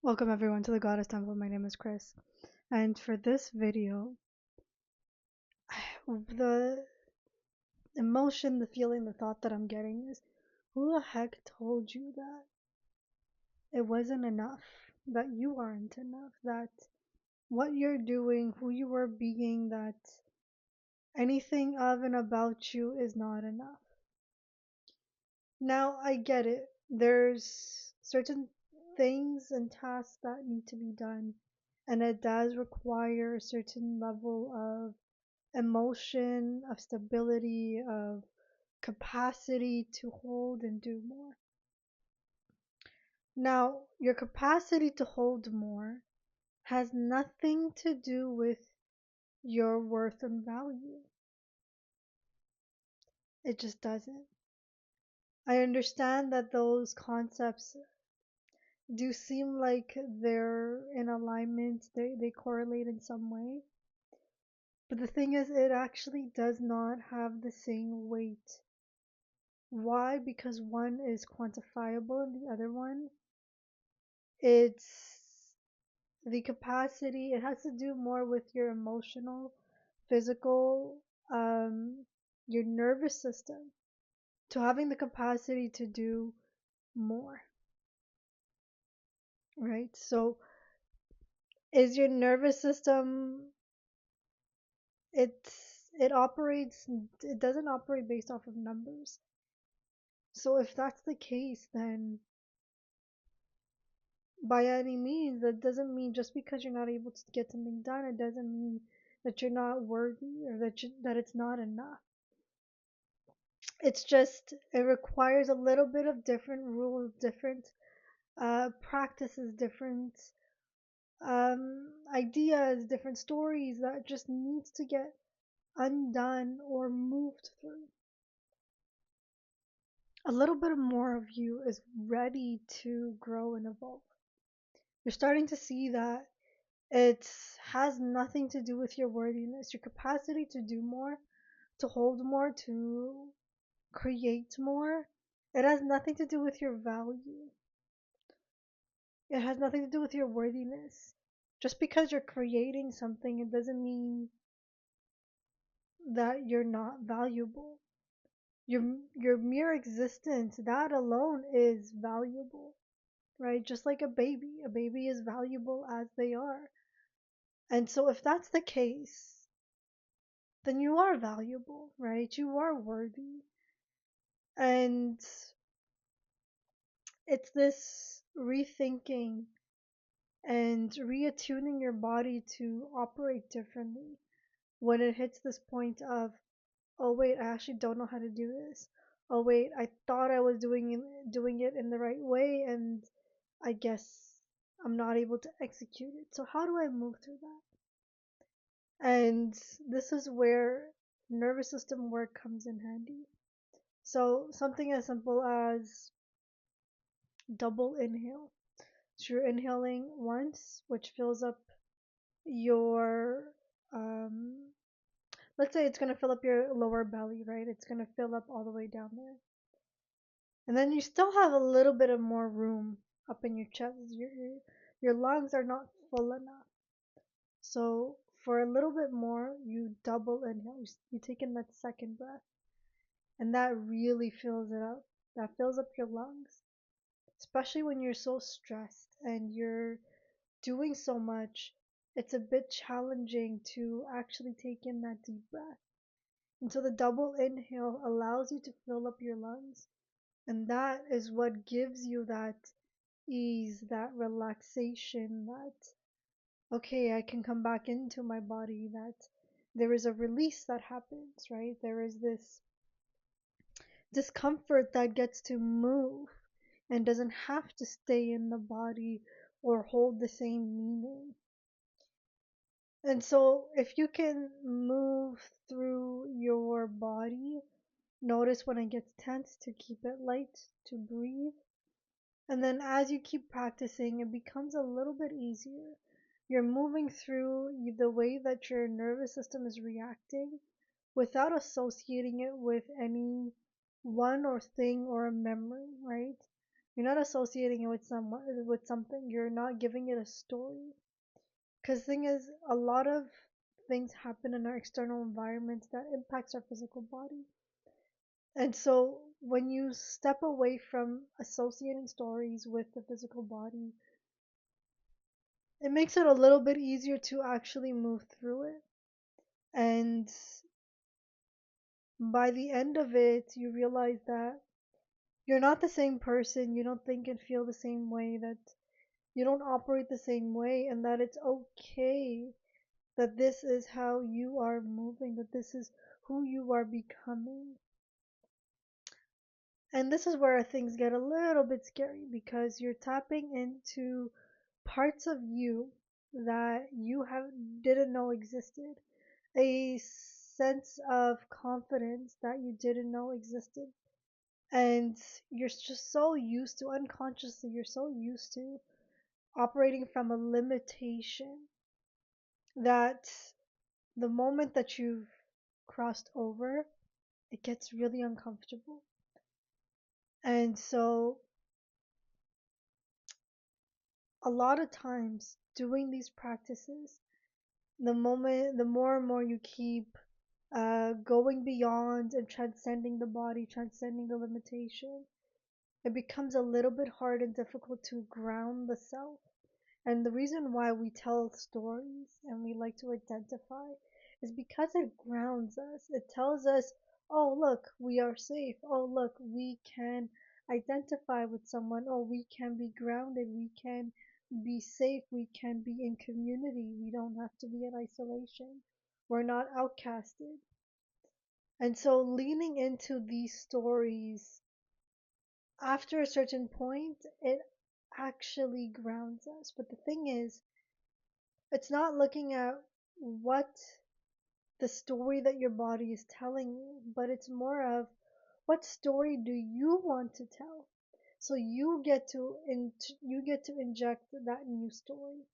Welcome everyone to the Goddess Temple. My name is Chris, and for this video, the emotion, the feeling, the thought that I'm getting is, who the heck told you that it wasn't enough, that you aren't enough, that what you're doing, who you are being, that anything of and about you is not enough. Now, I get it. There's certain things and tasks that need to be done, and it does require a certain level of emotion, of stability, of capacity to hold and do more. Now, your capacity to hold more has nothing to do with your worth and value. It just doesn't. I understand that those concepts do seem like they're in alignment, they correlate in some way. But the thing is, it actually does not have the same weight. Why? Because one is quantifiable and the other one, it's the capacity, it has to do more with your emotional, physical, um, your nervous system, to having the capacity to do more, right? So, is your nervous system, it operates, it doesn't operate based off of numbers. So if that's the case, then by any means, that doesn't mean just because you're not able to get something done, it doesn't mean that you're not worthy or that it's not enough. It's just it requires a little bit of different rules, different practices, different ideas, different stories that just needs to get undone or moved through. A little bit more of you is ready to grow and evolve. You're starting to see that it has nothing to do with your worthiness, your capacity to do more, to hold more, to create more. It has nothing to do with your value. It has nothing to do with your worthiness. Just because you're creating something, it doesn't mean that you're not valuable. Your mere existence, that alone is valuable, right? Just like a baby. A baby is valuable as they are. And so if that's the case, then you are valuable, right? You are worthy. And it's this rethinking and reattuning your body to operate differently when it hits this point of, oh wait, I actually don't know how to do this. Oh wait, I thought I was doing it in the right way, and I guess I'm not able to execute it. So how do I move through that? And this is where nervous system work comes in handy. So something as simple as double inhale. So you're inhaling once, which fills up your um let's say it's gonna fill up your lower belly, right? It's gonna fill up all the way down there. And then you still have a little bit of more room up in your chest. Your lungs are not full enough. So for a little bit more, you double inhale. You take in that second breath, and that really fills it up. That fills up your lungs, especially when you're so stressed and you're doing so much. It's a bit challenging to actually take in that deep breath. And so the double inhale allows you to fill up your lungs. And that is what gives you that ease, that relaxation, that, okay, I can come back into my body, that there is a release that happens, right? There is this discomfort that gets to move and doesn't have to stay in the body or hold the same meaning. And so if you can move through your body, notice when it gets tense to keep it light, to breathe. And then as you keep practicing, it becomes a little bit easier. You're moving through the way that your nervous system is reacting without associating it with any one or thing or a memory, right? You're not associating it with someone with something. You're not giving it a story. Because thing is, a lot of things happen in our external environments that impacts our physical body. And so when you step away from associating stories with the physical body, it makes it a little bit easier to actually move through it. And by the end of it, you realize that you're not the same person, you don't think and feel the same way, that you don't operate the same way, and that it's okay that this is how you are moving, that this is who you are becoming. And this is where things get a little bit scary because you're tapping into parts of you that you have didn't know existed, a sense of confidence that you didn't know existed. And you're just so used to, unconsciously, you're so used to operating from a limitation that the moment that you've crossed over, it gets really uncomfortable. And so, a lot of times, doing these practices, the more and more you keep going beyond and transcending the body, transcending the limitation, it becomes a little bit hard and difficult to ground the self. And the reason why we tell stories and we like to identify is because it grounds us. It tells us, oh, look, we are safe. Oh, look, we can identify with someone. Oh, we can be grounded. We can be safe. We can be in community. We don't have to be in isolation. We're not outcasted. And so leaning into these stories after a certain point, it actually grounds us. But the thing is, it's not looking at what the story that your body is telling you, but it's more of what story do you want to tell? So you get to inject that new story.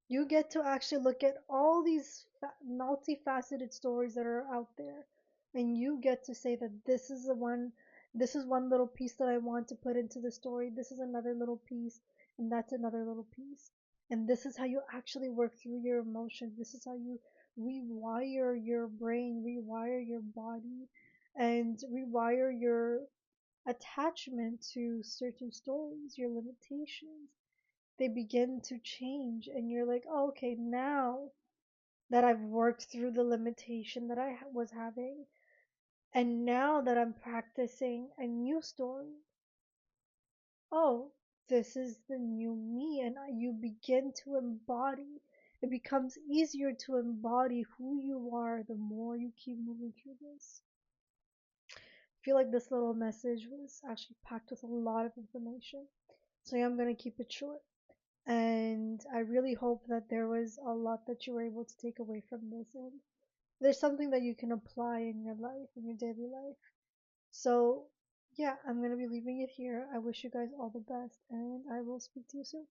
You get to actually look at all these multifaceted stories that are out there, and you get to say that this is one little piece that I want to put into the story, this is another little piece, and that's another little piece. And this is how you actually work through your emotions. This is how you rewire your brain, rewire your body, and rewire your attachment to certain stories, your limitations. They begin to change, and you're like, oh, okay, now that I've worked through the limitation that I was having, and now that I'm practicing a new story, oh, this is the new me, and you begin to embody. It becomes easier to embody who you are the more you keep moving through this. I feel like this little message was actually packed with a lot of information, so yeah, I'm gonna keep it short. And I really hope that there was a lot that you were able to take away from this, and there's something that you can apply in your life, in your daily life. So, yeah, I'm gonna be leaving it here. I wish you guys all the best, and I will speak to you soon.